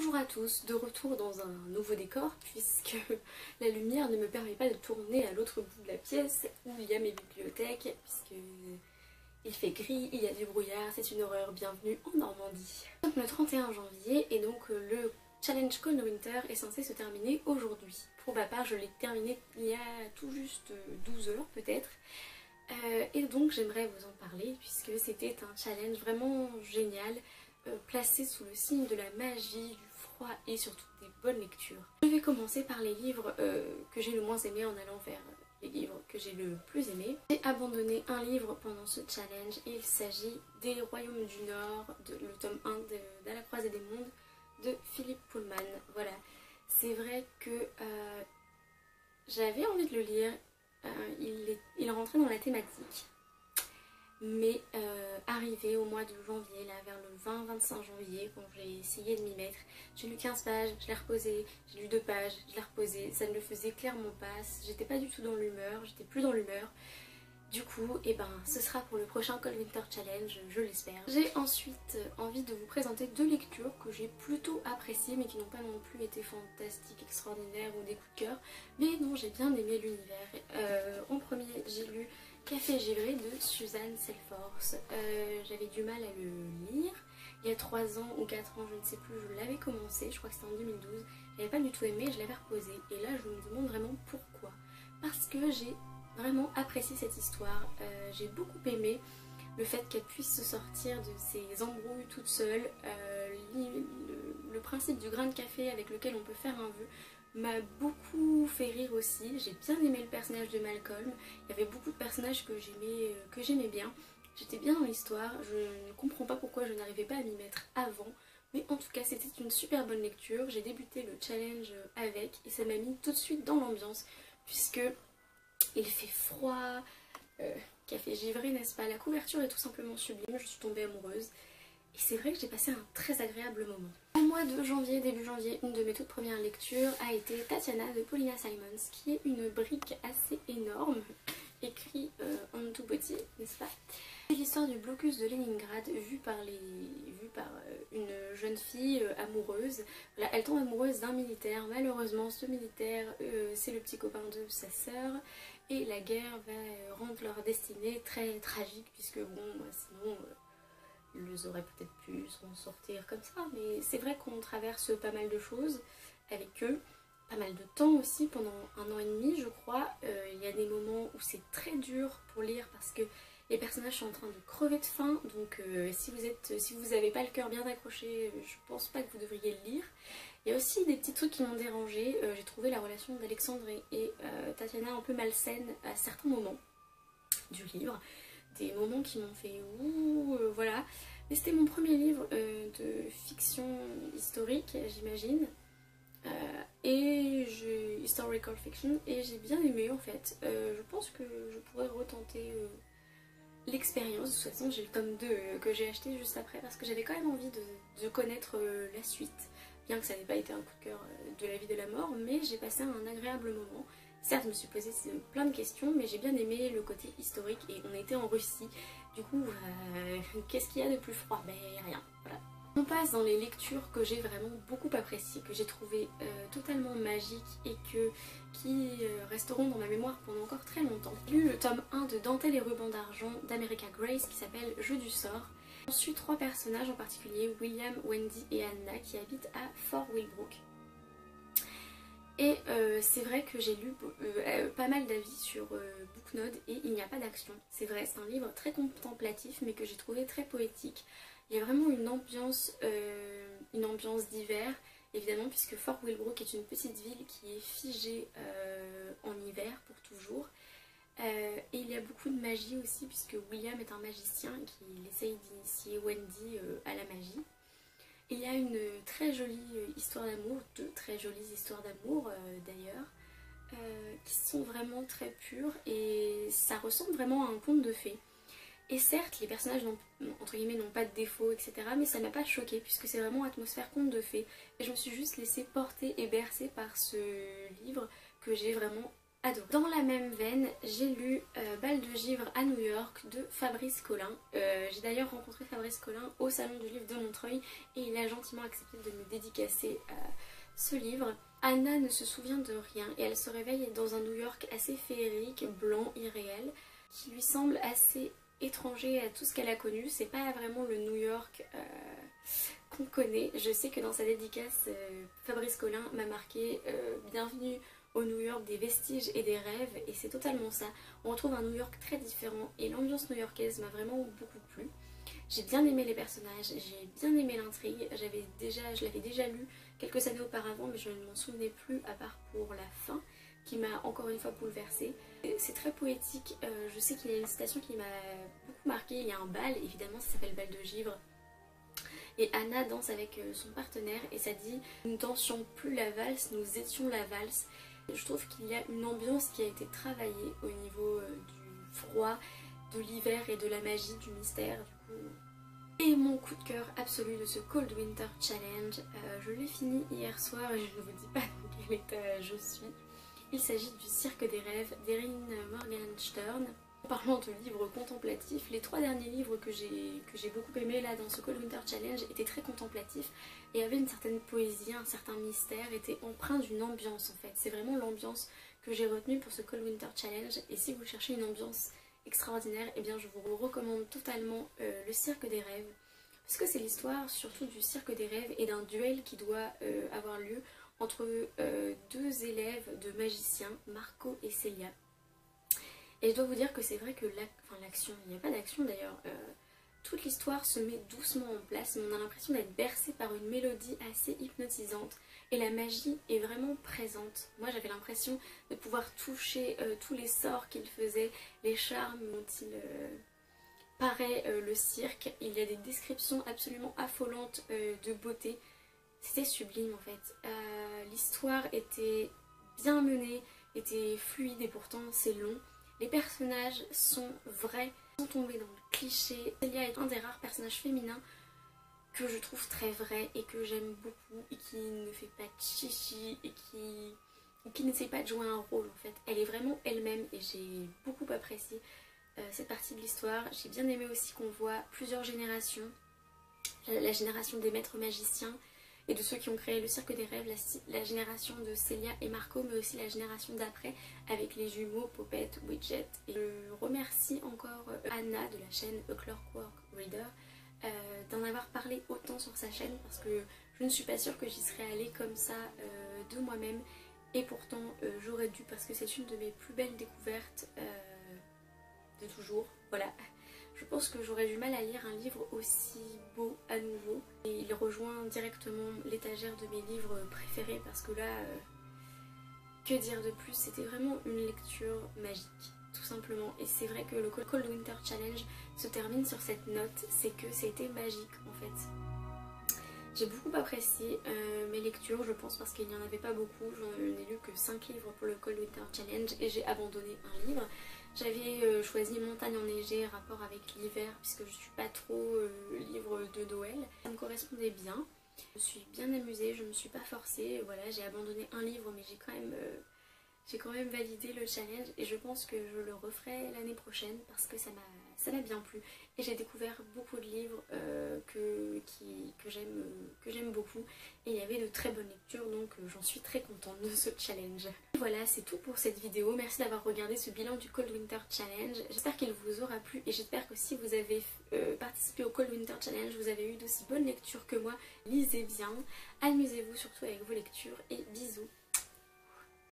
Bonjour à tous, de retour dans un nouveau décor puisque la lumière ne me permet pas de tourner à l'autre bout de la pièce où il y a mes bibliothèques puisque il fait gris, il y a du brouillard, c'est une horreur, bienvenue en Normandie. Donc le 31 janvier et donc le challenge Cold Winter est censé se terminer aujourd'hui. Pour ma part je l'ai terminé il y a tout juste 12 heures peut-être. Et donc j'aimerais vous en parler puisque c'était un challenge vraiment génial, placé sous le signe de la magie, du froid et surtout des bonnes lectures. Je vais commencer par les livres que j'ai le moins aimés en allant vers les livres que j'ai le plus aimés. J'ai abandonné un livre pendant ce challenge et il s'agit des Royaumes du Nord, le tome 1 d'À la croisée des mondes de Philippe Pullman. Voilà, c'est vrai que j'avais envie de le lire. Il rentrait dans la thématique, mais arrivé au mois de janvier, là vers le 20-25 janvier, quand j'ai essayé de m'y mettre, j'ai lu 15 pages, je l'ai reposé, j'ai lu 2 pages, je l'ai reposé, ça ne le faisait clairement pas, j'étais pas du tout dans l'humeur, j'étais plus dans l'humeur. Du coup, et ben, ce sera pour le prochain Cold Winter Challenge, je l'espère. J'ai ensuite envie de vous présenter 2 lectures que j'ai plutôt appréciées mais qui n'ont pas non plus été fantastiques, extraordinaires ou des coups de cœur, mais dont j'ai bien aimé l'univers. En premier, j'ai lu Café givré de Suzanne Selforce. J'avais du mal à le lire. Il y a 3 ans ou 4 ans, je ne sais plus, je l'avais commencé, je crois que c'était en 2012. Je n'avais pas du tout aimé, je l'avais reposé. Et là, je me demande vraiment pourquoi. Parce que j'ai vraiment apprécié cette histoire. J'ai beaucoup aimé le fait qu'elle puisse se sortir de ses embrouilles toute seule. Le principe du grain de café avec lequel on peut faire un vœu m'a beaucoup fait rire aussi. J'ai bien aimé le personnage de Malcolm. Il y avait beaucoup de personnages que j'aimais bien. J'étais bien dans l'histoire. Je ne comprends pas pourquoi je n'arrivais pas à m'y mettre avant. Mais en tout cas, c'était une super bonne lecture. J'ai débuté le challenge avec et ça m'a mis tout de suite dans l'ambiance puisque il fait froid, café givré, n'est-ce pas? La couverture est tout simplement sublime, je suis tombée amoureuse. Et c'est vrai que j'ai passé un très agréable moment. Au mois de janvier, début janvier, une de mes toutes premières lectures a été Tatiana de Paulina Simons, qui est une brique assez énorme, écrit en tout petit, n'est-ce pas? C'est l'histoire du blocus de Leningrad vue par une jeune fille amoureuse. Voilà, elle tombe amoureuse d'un militaire. Malheureusement, ce militaire, c'est le petit copain de sa sœur. Et la guerre va rendre leur destinée très tragique, puisque bon, sinon, ils auraient peut-être pu s'en sortir comme ça. Mais c'est vrai qu'on traverse pas mal de choses avec eux. Pas mal de temps aussi, pendant 1 an et demi, je crois. Il y a des moments où c'est très dur pour lire parce que les personnages sont en train de crever de faim, donc si vous n'avez pas le cœur bien accroché, je pense pas que vous devriez le lire. Il y a aussi des petits trucs qui m'ont dérangé. J'ai trouvé la relation d'Alexandre et Tatiana un peu malsaine à certains moments du livre. Des moments qui m'ont fait ouh, voilà. Mais c'était mon premier livre de fiction historique, j'imagine. Historical fiction, et j'ai bien aimé en fait. Je pense que je pourrais retenter l'expérience. De toute façon, j'ai le tome 2 que j'ai acheté juste après parce que j'avais quand même envie de connaître la suite, bien que ça n'ait pas été un coup de cœur de la vie de la mort, mais j'ai passé un agréable moment. Certes, je me suis posé plein de questions, mais j'ai bien aimé le côté historique et on était en Russie. Du coup, qu'est-ce qu'il y a de plus froid? Ben rien, voilà. On passe dans les lectures que j'ai vraiment beaucoup appréciées, que j'ai trouvées totalement magiques et qui resteront dans ma mémoire pendant encore très longtemps. J'ai lu le tome 1 de Dentelle et ruban d'argent d'America Grace qui s'appelle Jeu du sort. On suit 3 personnages en particulier, William, Wendy et Anna, qui habitent à Fort Willbrook. Et c'est vrai que j'ai lu pas mal d'avis sur Booknode et il n'y a pas d'action. C'est vrai, c'est un livre très contemplatif mais que j'ai trouvé très poétique. Il y a vraiment une ambiance d'hiver, évidemment, puisque Fort Willbrook est une petite ville qui est figée en hiver pour toujours. Et il y a beaucoup de magie aussi, puisque William est un magicien qui essaye d'initier Wendy à la magie. Il y a une très jolie histoire d'amour, 2 très jolies histoires d'amour d'ailleurs, qui sont vraiment très pures et ça ressemble vraiment à un conte de fées. Et certes, les personnages entre guillemets n'ont pas de défauts, etc. Mais ça m'a pas choquée puisque c'est vraiment atmosphère conte de fées. Et je me suis juste laissée porter et bercer par ce livre que j'ai vraiment adoré. Dans la même veine, j'ai lu Bal de givre à New York de Fabrice Collin. J'ai d'ailleurs rencontré Fabrice Collin au salon du livre de Montreuil et il a gentiment accepté de me dédicacer ce livre. Anna ne se souvient de rien et elle se réveille dans un New York assez féerique, blanc, irréel, qui lui semble assez étranger à tout ce qu'elle a connu. C'est pas vraiment le New York qu'on connaît. Je sais que dans sa dédicace, Fabrice Collin m'a marqué bienvenue au New York des vestiges et des rêves, et c'est totalement ça. On retrouve un New York très différent et l'ambiance new-yorkaise m'a vraiment beaucoup plu. J'ai bien aimé les personnages, j'ai bien aimé l'intrigue, je l'avais déjà lu quelques années auparavant mais je ne m'en souvenais plus à part pour la fin qui m'a encore une fois bouleversée. C'est très poétique, je sais qu'il y a une citation qui m'a beaucoup marquée, il y a un bal, évidemment ça s'appelle Bal de givre. Et Anna danse avec son partenaire et ça dit « Nous dansions plus la valse, nous étions la valse ». Je trouve qu'il y a une ambiance qui a été travaillée au niveau du froid, de l'hiver et de la magie, du mystère. Du coup. Et mon coup de cœur absolu de ce Cold Winter Challenge, je l'ai fini hier soir et je ne vous dis pas dans quel état je suis. Il s'agit du Cirque des rêves d'Erin Morgenstern. En parlant de livres contemplatifs, les 3 derniers livres que j'ai beaucoup aimés là dans ce Cold Winter Challenge étaient très contemplatifs et avaient une certaine poésie, un certain mystère, étaient empreints d'une ambiance en fait. C'est vraiment l'ambiance que j'ai retenue pour ce Cold Winter Challenge et si vous cherchez une ambiance extraordinaire, eh bien je vous recommande totalement le Cirque des rêves parce que c'est l'histoire surtout du Cirque des rêves et d'un duel qui doit avoir lieu entre 2 élèves de magiciens, Marco et Celia. Et je dois vous dire que c'est vrai que l'action, il n'y a pas d'action d'ailleurs, toute l'histoire se met doucement en place, mais on a l'impression d'être bercé par une mélodie assez hypnotisante et la magie est vraiment présente. Moi j'avais l'impression de pouvoir toucher tous les sorts qu'il faisait, les charmes dont il paraît le cirque. Il y a des descriptions absolument affolantes de beauté, c'était sublime en fait. L'histoire était bien menée, était fluide et pourtant c'est long. Les personnages sont vrais, sont tombés dans le cliché. Celia est un des rares personnages féminins que je trouve très vrai et que j'aime beaucoup et qui ne fait pas de chichi et qui n'essaie pas de jouer un rôle en fait. Elle est vraiment elle-même et j'ai beaucoup apprécié cette partie de l'histoire. J'ai bien aimé aussi qu'on voit plusieurs générations. La génération des maîtres magiciens et de ceux qui ont créé le Cirque des rêves, la génération de Celia et Marco, mais aussi la génération d'après avec les jumeaux Popette, Widget. Et je remercie encore Anna de la chaîne A Clockwork Reader d'en avoir parlé autant sur sa chaîne parce que je ne suis pas sûre que j'y serais allée comme ça de moi-même et pourtant j'aurais dû parce que c'est une de mes plus belles découvertes de toujours, voilà. Je pense que j'aurais du mal à lire un livre aussi beau à nouveau. Et il rejoint directement l'étagère de mes livres préférés parce que là, que dire de plus, c'était vraiment une lecture magique, tout simplement. Et c'est vrai que le Cold Winter Challenge se termine sur cette note, c'est que c'était magique en fait. J'ai beaucoup apprécié mes lectures, je pense, parce qu'il n'y en avait pas beaucoup. J'en ai lu que 5 livres pour le Cold Winter Challenge et j'ai abandonné un livre. J'avais choisi Montagne enneigée, rapport avec l'hiver, puisque je suis pas trop livre de Noël. Ça me correspondait bien. Je me suis bien amusée, je me suis pas forcée. Voilà, j'ai abandonné un livre, mais j'ai quand même validé le challenge et je pense que je le referai l'année prochaine parce que ça m'a bien plu. Et j'ai découvert beaucoup de livres que j'aime beaucoup et il y avait de très bonnes lectures donc j'en suis très contente de ce challenge. Voilà, c'est tout pour cette vidéo. Merci d'avoir regardé ce bilan du Cold Winter Challenge. J'espère qu'il vous aura plu et j'espère que si vous avez participé au Cold Winter Challenge, vous avez eu d'aussi bonnes lectures que moi. Lisez bien, amusez-vous surtout avec vos lectures et bisous.